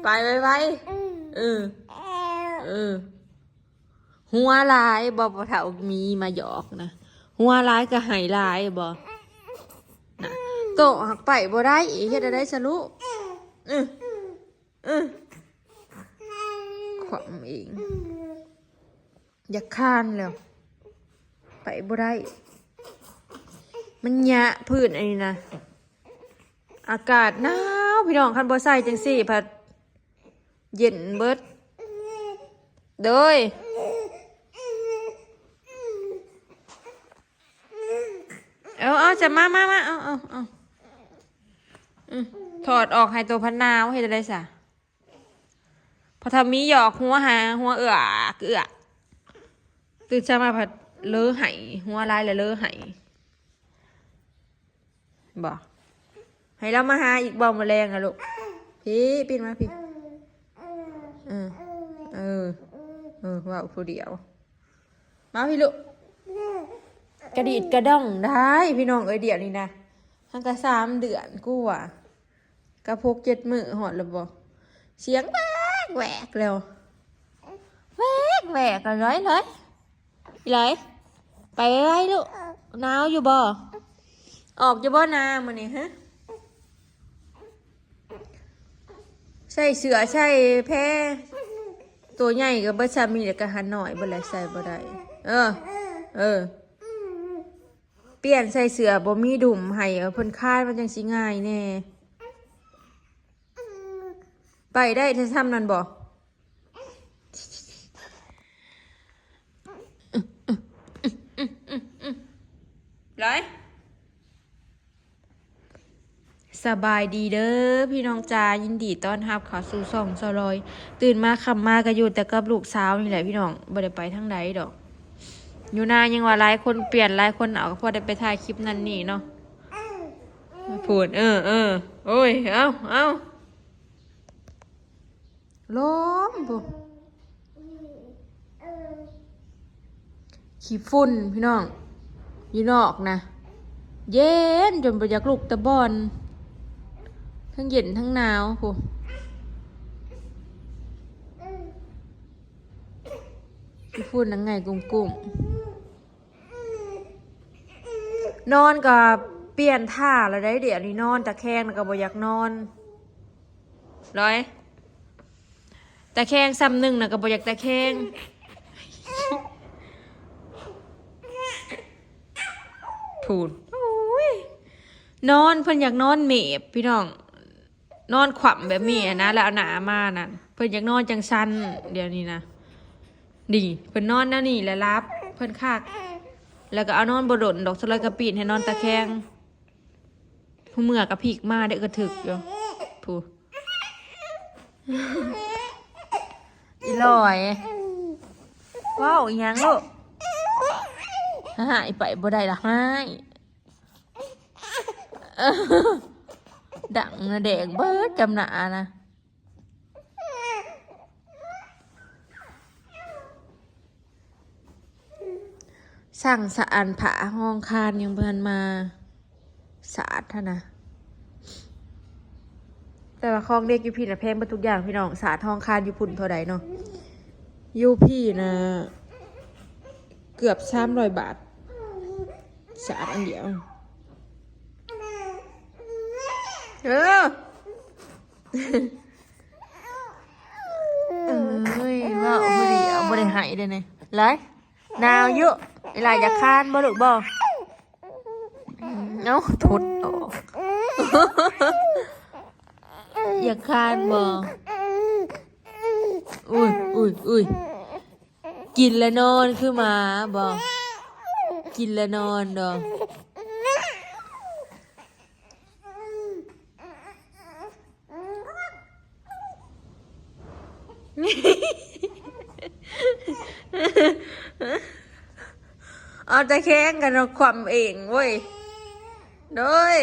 ไปเออหัวลายบ่เฒ่ามีมาหยอกนะหัวลายก็หายลายบ่นะโตหักไปบ่ได้เฮ็ดได้ซะลูกขวามเองอยากคานแล้วไปบ่ได้มันหยะพื้นอันนี้นะอากาศหนาวพี่น้องคันบ่ใส่จังซี่ผัดเย็นเบิดโดยเอาจะมาเอาถอดออกให้ตัวพันนาวให้ได้ซะพอทำมีหยอกหัวหาหัวเอือตื่นเช้ามาผัดเลอะไหหัวลายเลยเลอะไหบอกให้เรามาหาอีกบอมแมลงนะลูกพี่ปีนมาพี่ว่าผู้เดียวมาพี่ลูกกระดิดกระด้องได้พี่น้องเดี๋ยวนี้นะทั้งกระ3 เดือนกูว่ะกระพก7 มื้อหอดแล้วบอกเสียงแหวกแล้วแหวกกันเลยไปไรลูกหนาวอยู่บ่ออกอยู่บ่นามื้อนี้ฮะใส่เสื้อใส่แพรตัวใหญ่กับบ่ซามีแล้วก็หันหน่อยบ่แล้วใส่บ่ได้เปลี่ยนใส่เสื้อบ่มีดุ่มให้เพิ่นคาดมันจังสิง่ายแน่ไปได้ถ้าทำนั่นบ่เลยสบายดีเด้อพี่น้องจ้ายินดีต้อนรับเข้าสู่ช่องซอลอยตื่นมาคำมาก็อยู่แต่กับลูกสาวนี่แหละพี่น้องบ่ได้ไปทางใดดอกอยู่นายังว่าหลายคนเปลี่ยนหลายคนเอาก็พอได้ไปถ่ายคลิปนั่นนี่เนาะพูดโอ้ยเอาล้มปุ๊ขี้ฝุ่นพี่น้องอยู่นอกนะเย็นจนบ่อยากลุกตะบอนทั้งเย็นทั้งหนาวปุ๊ขี้ฝุ่นนั่งไงกุ้งนอนกับเปลี่ยนท่าแล้วได้เดี๋ยวนี้นอนตะแคงแล้วก็บ่อยากนอนร้อยตะแคงซ้ำหนึ่งนะก็บ่อยากตะแคงพูดนอนเพิ่นอยากนอนเมบพี่น้องนอนขวำแบบนี้นะแล้วเอาหนามานั่นเพิ่นอยากนอนจังซันเดี๋ยวนี้นะดีเพิ่นนอนนั่นนี่แล้วรับเพิ่นคากแล้วก็เอานอนบดดอกสลายกระปีนให้นอนตะแคงผู้เมื่อกระพีกมาได้กระถึกอยู่ผู้อีลอยว้าวยังลูกหายไปบ่ได้ละหายดังนะแดงเบิดจำหนานะสั่งสะอันผาห้องคานยังเพิ่นมาสะอาดท่านะแต่ว่าคลองเด็กอยู่พี่นะแพงไปทุกอย่างพี่น้องสะอาดห้องคานอยู่พุ่นเท่าใดเนาะอยู่พี่นะเกือบ300 บาทสะอาดอันเดียวเอ้ยว่าพอดีเอาบ่ได้หายเลยเนี่ยไรนาวเยอะอะไรอยากคานบ่ลูกบ่เอาทุดออกอยากคานบ่อุ้ยกินแล้วนอนคือหมาบ่กินแล้วนอนดอกเอาแต่แข้งกันเราความเองเว้ยโดย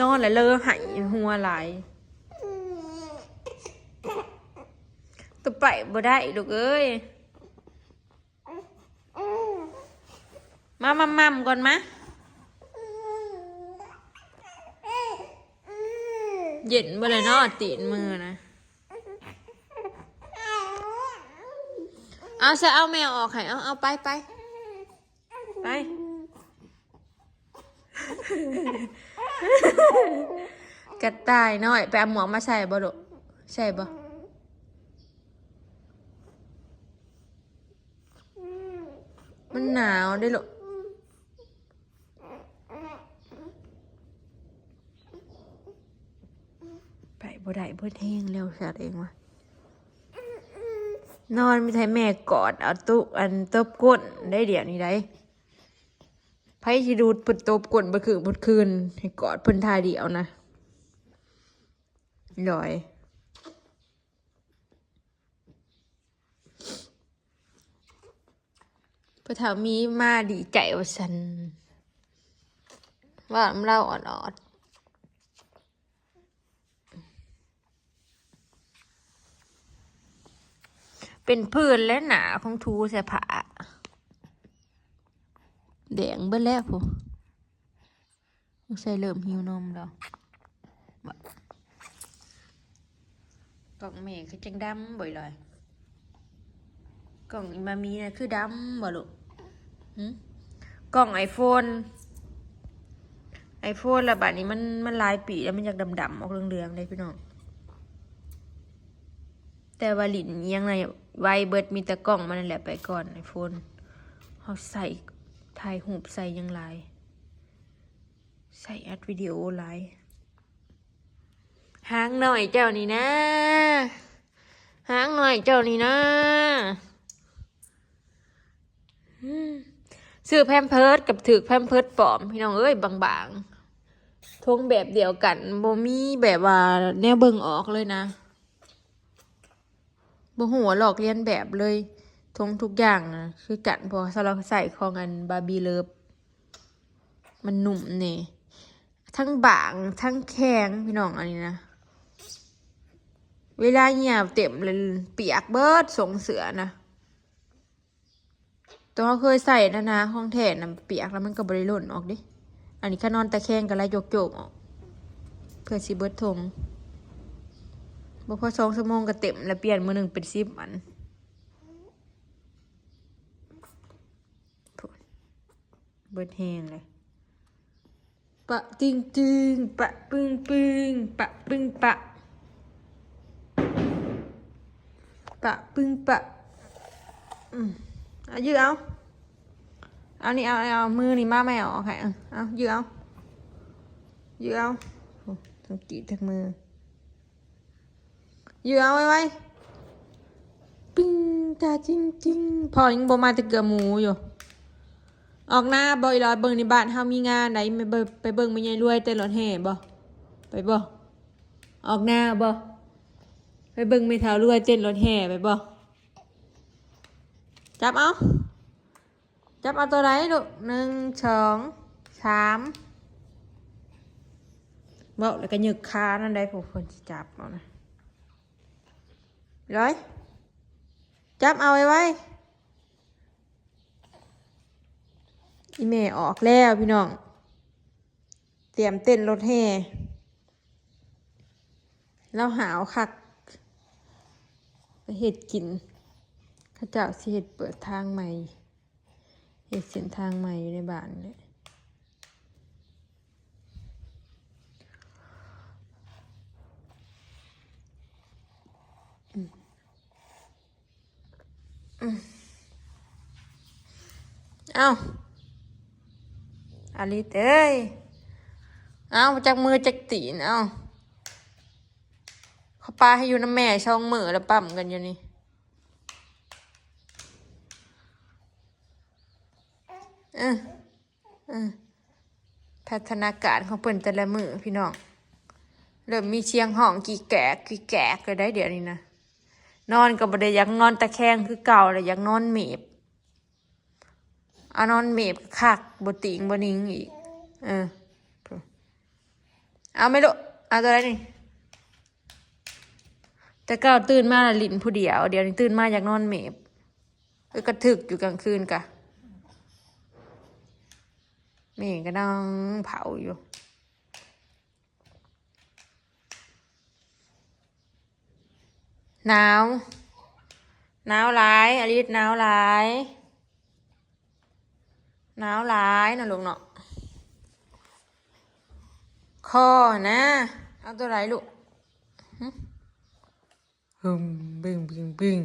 นอนแล้วเลอะหายหัวไหลตัวไปบ่ได้ลูกเอ้ย มามัมก่อนมะเย็นบ่เลยเนาะตีนมือนะเอาซะเอาแมวออกให้เอาไปไปกระต่ายน้อยไปเอาหมวกมาใส่บ่ลูกใส่บ่มันหนาวได้ลูกไปบ่ได้บ่แห้งเร็วสัตว์เองวะนอนมีไทยแม่กอดเอาตุอันตบก้นได้เดี๋ยวนี้ได้ไพ่ที่ดูเปิดตบก้นบ่คืนให้กอดเพิ่นทาเดียวนะลอยพอถามมีมาดีใจว่าฉันว่าเล่าอ่อนเป็นพื้นและหนาของทูใส่ผ้าแดงเบิ้ลแล้วพูใส่เริ่มหิวนมแล้วกล่องแม่คือจังดำบ่อยเลยกล่องอิมามีนะคือดำบ่ลูกกล่องไอโฟนละบัดนี้มันลายปีแล้วมันอยากดำๆออกเหลืองๆเลยพี่น้องแต่ว่าลิ้นยังไงไวเบิดมีแต่กล่องมันนั่นแหละไปก่อนไอโฟนเขาใส่ถ่ายหูปใส่ยังไลใส่อัดวิดีโอไลหางหน่อยเจ้านี่นะหางหน่อยเจ้านี่นะซื้อแพมเพิร์ดกับถือแพมเพิร์ดปลอมพี่น้องเอ้ยบางๆทงแบบเดียวกันโบมีแบบว่าแนวเบิ่งออกเลยนะบ่หัวหลอกเลียนแบบเลยทงทุกอย่างนะคือกันพอเราใส่ของอันบาร์บี้เลิฟมันหนุ่มเนี่ยทั้งบางทั้งแข็งพี่น้องอันนี้นะเวลาเหี่ยวเต็มเลยเปียกเบิดส่งเสือนะตัวเขาเคยใส่นะห้องแถนเปียกแล้วมันก็บริล่นออกดิอันนี้ข้านอนตะแคงกันแล้วโยกออกเพื่อสิเบิดทงบ่พอ2 ชั่วโมงก็เต็มแล้วเปลี่ยนมือหนึ่งเป็น10 อันเบิดแห้งเลยปะตึงปะปึงปะปึงปะปึงปะเอายืดเอานี่เอามือนี่มาไม่เอาโอเคเอายืดเอาทั้งกีทั้งมือยืดเอาไว้ปึ้งตาจริงพอยังบ่มาแต่เกลือหมูอยู่ออกหน้าบ่อยลอยเบิ่งในบ้านเฮามีงานไหนไปเบิ่งแม่ใหญ่รวยเต้นรถแห่บ่ไปบ่ออกหน้าบ่ไปเบิ่งแม่เฒ่ารวยเต้นรถแห่ไปบ่จับเอาตัวไหนลูก1 2 3บ่แล้วก็หยึกขานั่นได้ผู้คนสิจับเอานะร้อยจับเอาไว้อีเมออกแล้วพี่น้องเตรียมเต้นรถแห่แล้วหาวคักไปเห็ดกินข้าเจ้าสิเห็ดเปิดทางใหม่เห็ดเส้นทางใหม่อยู่ในบ้านเนี่ยเอาอาลิเต้ยเอาจากมือจากตีนเอาเขาปาให้อยู่น้ำแม่ช่องมือแล้วปั่มกันอยู่นี่พัฒนาการของเปิ่นแต่ละมือพี่น้องเริ่มมีเชียงห้องกี่แกกเลยได้เดี๋ยวนี้นะนอนก็บ่ได้อยากนอนตะแคงคือเก่าเลยอยากนอนเมบนอนเมบคักบ่ติงบ่นิ่งอีกเอาไม่รู้เอาตัวไหนนี่แต่เก่าตื่นมาละลิ้นผู้เดียวเดี๋ยวนี้ตื่นมาอยากนอนเมบกระถึกอยู่กลางคืนกะ แม่ก็นั่งเผาอยู่หนาวหนาวหลายอลิศหนาวหลายหนาวหลายนะลูกเนาะคอนะเอาตัวไหนลูกฮึมบึ้งบึ้งบึ้ง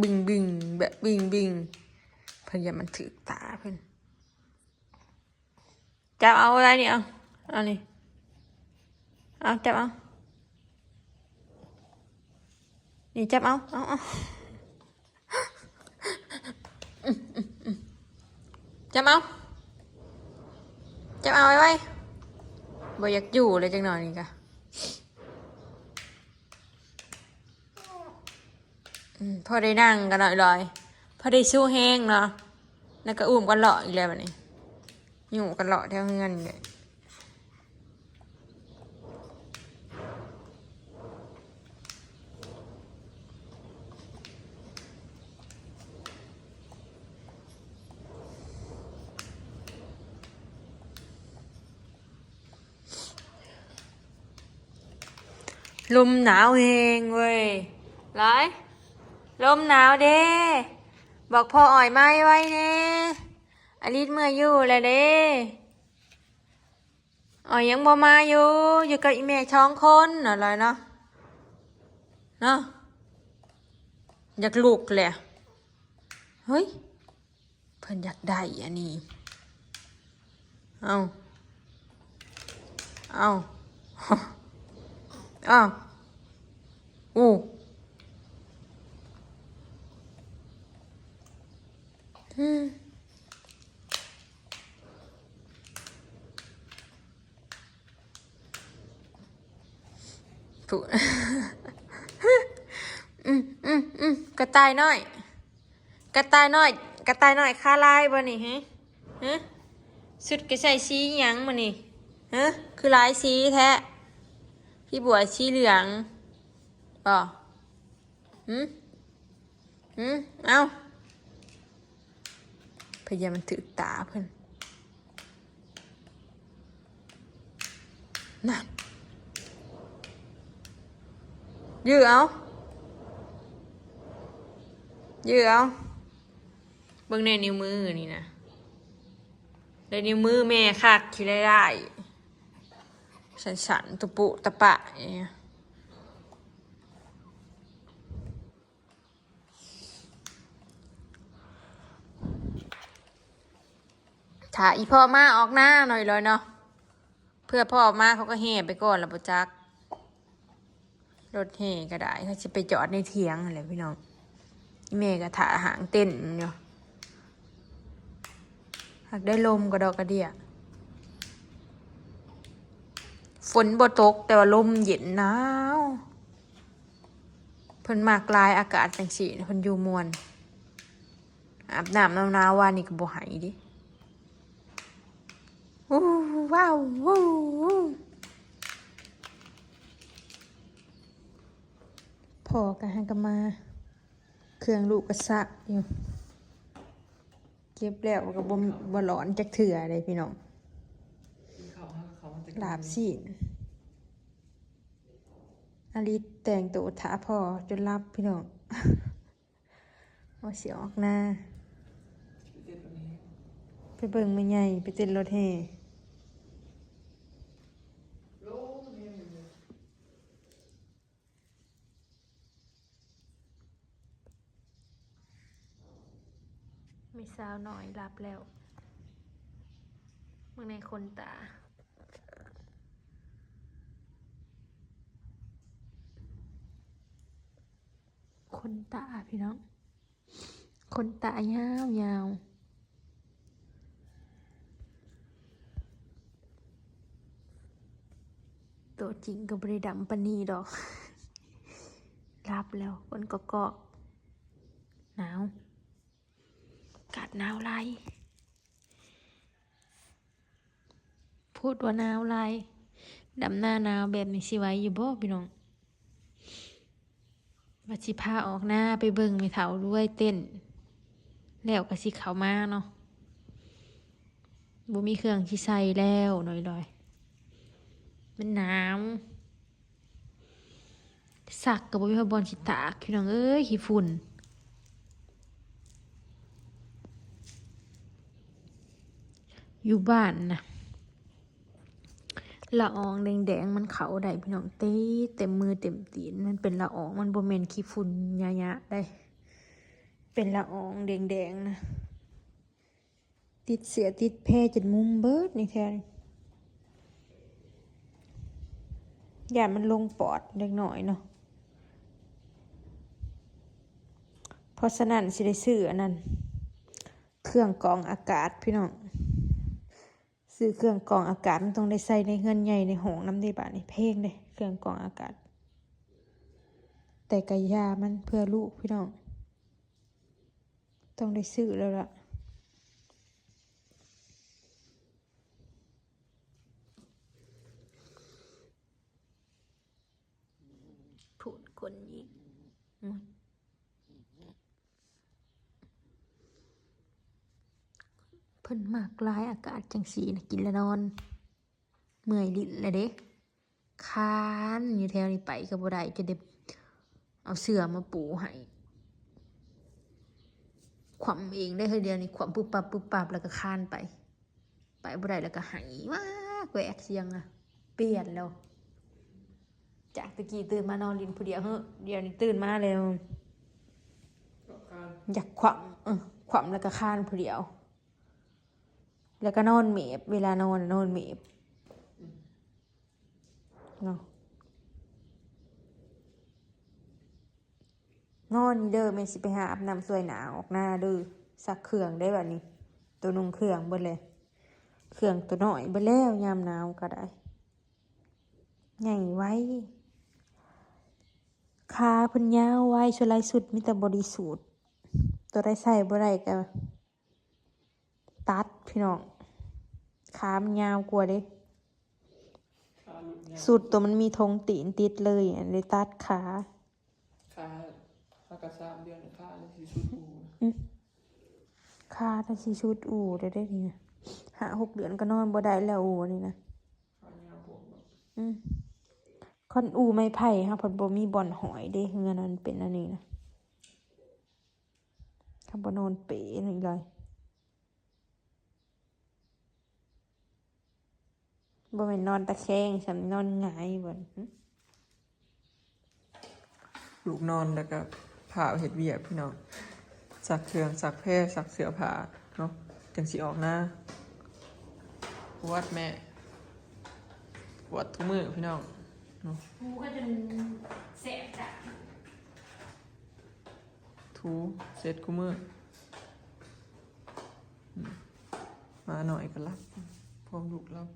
บึ้งบึ้งแบบบึ้งบึ้งเพื่อนอย่ามันถือตาเพื่อนจับเอาอะไรนี่เอานี่เอาจับเอานี่จับเอาจับเอาจับเอาไว้บ่อยากอยู่เลยจังหน่อยนี่กะพอได้นั่งกันหน่อยลอยพอได้สู้แห้งเนาะแล้วก็อุ้มกันเลาะอีกแล้วแบบนี้อยู่กันเลาะแถวเงินเลยลมหนาวเฮงเว้ยไรลมหนาวเด้บอกพ่ออ่อยไม้ไว้เน่อลิศเมื่ออยู่เลยเด้อ่อยยังบ่มาอยู่กับอีแม่ช่องคนอะไรเนาะอยากลูกเลยเฮ้ยเพิ่นอยากได้อันนี้เอาอู้ถูกกระต่ายน้อยกระต่ายน้อยคาลายบ่นี่ฮะสุดก็ใส่สีหยังบ่นี่ฮะคือลายสีแท้พี่บัวสีเหลืองบ่เอาพยายามมันถือตาเพิ่นนั่นยื้อเอาเบิ่งในนิ้วมือนี่นะในนิ้วมือแม่คักขี้ได้สันตุปุตะปะเนี่ยถ้าอีพ่อมาออกหน้าหน่อยเลยเนาะเพื่อพ่อมาเขาก็แห่ไปก่อนแล้วปุจักรถแห่ก็ได้เขาจะไปจอดในเถียงอะไรพี่น้องแม่ก็ถ่าหางเต้นเนาะหากได้ลมก็ดอกกระเดียฝนบ่ตกแต่ว่าลมเย็นหนาวเพิ่นมากลายอากาศจังสีเพิ่นอยู่มวนอาบน้ำหนาวว่านี่ก็บ่หายดิว้าวพอกันให้กันมาเครื่องลูกกระซะอยู่เก็บแล้วก็บ่ร้อนจักเถื่อเลยพี่น้องลาบซีนอลิศแต่งตัวถาพอจนรับพี่น้องเอาเสียออกหน้าไปเบิ่งไม่ใหญ่ไปเต้นรถแห่ไม่สาวหน่อยรับแล้วเมื่อในคนตาพี่น้องคนตายาวตัวจริงก็บริดำปนีดอกรับแล้วคนก็หนาวกัดหนาวไรพูดว่าหนาวไรดำหน้าหนาวแบบนี้สิไว้อยู่บ่พี่น้องว่าสิพาออกหน้าไปเบิ่งไม่เท่าด้วยเต้นแล้วก็สิเข้ามาเนาะ บ่มีเครื่องที่ใส่แล้วหน่อยลอยมันหนาวสักกับบ่มีพบอลสิตากพี่น้องเอ้ยขี้ฝุ่นอยู่บ้านนะละอองแดงๆมันเขาได้พี่น้องเต็มมือเต็มตีนมันเป็นละอองมันบ่แม่นขี้ฝุ่นยะๆได้เป็นละอองแดงๆนะติดเสียติดแพร่จนมุมเบิดนี่แท้อย่ามันลงปอดเล็กน้อยเนาะเพราะฉะนั้นสิได้ซื้ออันนั้นเครื่องกรองอากาศพี่น้องซื้อเครื่องกรองอากาศมันต้องได้ใส่ในเฮือนใหญ่ในห้องน้ำได้บาดนี่เพลงเลยเครื่องกรองอากาศแต่กะยามันเพื่อลูกพี่น้องต้องได้ซื้อแล้วล่ะพูดคนยิงเพิ่นมากลายอากาศจังสีนะกินแล้วนอนเมื่อยลิ้นเลยเด้คานอยู่แถวนี้ไปก็บ่ได้จะได้เอาเสื่อมาปูให้ขวำเองได้เฮ้ยเดียวนี้ขวำปุ๊บปับแล้วก็คานไปบ่ได้แล้วก็หายมากแหวกเสียงอะเปลี่ยนแล้วจากตะกี้ตื่นมานอนลิ้นผู้เดียวเดี๋ยวนี้ตื่นมาแล้วอยากขวำแล้วก็คานผู้เดียวแล้วก็นอนเมบเวลานอนเมบเนาะนอนนี่เด้อแม่สิไปหาอาบน้ำสวยหนาออกหน้าเด้อซักเครื่องได้แบบนี้ตัวนุ่งเครื่องเบิดเลยเครื่องตัวน้อยเบิดแล้วยามหนาวก็ได้ใหญ่ไว้ขาเพิ่นยาวไว้ชุดลายสุดมีแต่บริสุทธิ์ตัวได้ใส่บ่ได้ก็ตัดพี่น้องขามันยาวกว่าเด้สุดตัวมันมีธงตีนติดเลยอันนี้ตัดขาถ้ากระ3 เดือนค่าเลยสิชุดอูขาถ้าสิชุดอูได้นี่นะ5-6 เดือนก็นอนบ่ได้แล้วอูนี่นะคอนอูไม้ไผ่ค่ะเพิ่นบ่มีบ่อนหอยเด้เฮือนนั้นเป็นอันนี้นะถ้าบ่นอนเป๋นี่เลยบ่แม่นนอนตะแคงฉันนอนหงายบ่ลูกนอนแล้วก็ผ้าเฮ็ดเวียกพี่น้องซักเครื่องซักแพร่ซักเสื้อผ้าเนาะจังสิออกหน้าวัดแม่วัดทุกมื้อพี่น้องเนาะหูก็จนแสบจ้ะทูเสร็จกูมื้อมาหน่อยก็รับพร้อมลูกรับ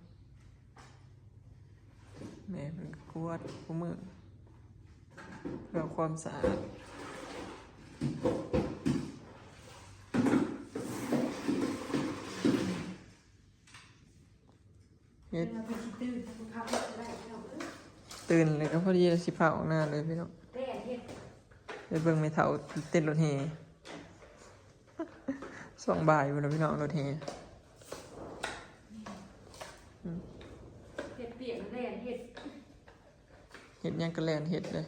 แม่เป็นกวาดกูมื้อเพื่อความสะอาดเฮ็ดตื่นเลยก็พอดีสิพาออกหน้าเลยพี่น้องไปเบิ่งไม่เท่าเต้นรถแห่2 บ่ายอยู่แล้วพี่น้องรถแห่เฮ็ดเปียกแล่นเฮ็ดยังก็แล่นเฮ็ดเลย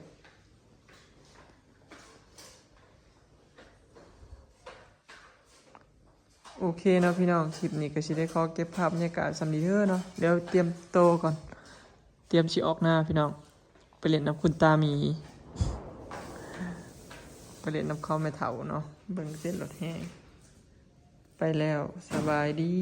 โอเคเนาะพี่น้องคลิปนี้ก็สิได้ขอเก็บภาพบรรยากาศสำนีเด้อเนาะเดี๋ยวเตรียมโตก่อนเตรียมสิออกหน้าพี่น้องไปเล่นน้ำคุณตามีไปเล่นน้ำเขาไม่เท่าเนาะเบิ่งเส้นรถแห้งไปแล้วสบายดี